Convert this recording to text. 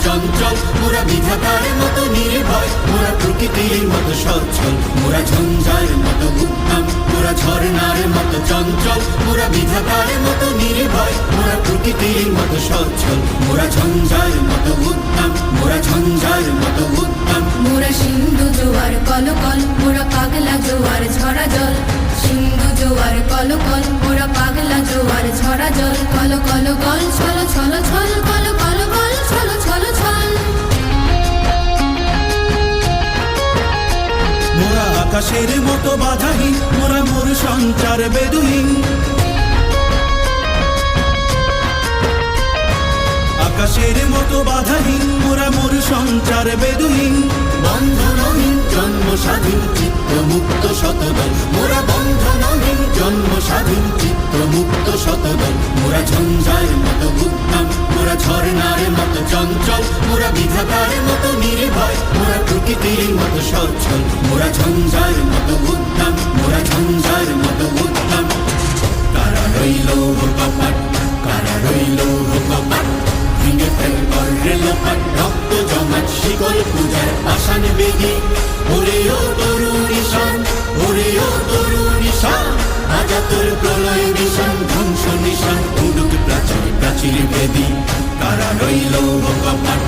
চঞ্চল, মোরা বিধাতার মতো নির্ভয়, মোরা প্রকৃতির মতো সচ্ছল, মোরা ঝঞ্ঝার মতো উদ্যম, মোরা ঝর্ণার মতো চঞ্চল, মোরা বিধাতার মতো নির্ভয়, মোরা প্রকৃতির মতো সচ্ছল, মোরা ঝঞ্ঝার মতো উদ্যম, মোরা ঝঞ্ঝার মতো উদ্যম। মোরা সিন্ধু জোয়ার কলকল, মোরা পাগলা জোয়ার ঝরা জল, সিন্ধু জোয়ার কলকল, মোরা পাগলা জোয়ার ঝরা জল, কল কল কল ছল ছল ছল, কল কল কল ছল ছল ছল। মোরা আকাশের মতো বাধাহীন, মোরা মোর সঞ্চার বেদুহীন, আকাশের মতো বাধাহীন, মোরা মোর সঞ্চার বেদুহীন, বন্ধনহীন জন্ম স্বাধীন চিত্ত মুক্ত শতদল, মোরা বন্ধনহীন জন্ম স্বাধীন চিত্ত মুক্ত শতদল, মোরা ঝঞ্ঝার মতো উদ্যম, মোরা ঝর্ণার মতো চঞ্চল, মোরা বিধাতার মতো নির্ভয়, মোরা প্রকৃতির মতো সচ্ছল, মোরা ঝঞ্ঝার মতো উদ্যম, মোরা ঝঞ্ঝার মতো উদ্যম। কারা রইল কপাট, কারা রইল কপাট, ভেঙে ফেল করে লোপাট, রক্ত জমাট শিকল পূজার পাষাণ বেদি, ওরে ও তরুণী শান, ওরে ও তরুণী শান, আজা তোর প্রলয় নিশান, ধ্বংস নিশান, উডুক প্রাচীর প্রাচীর বেদি। কারা রইল কপাট,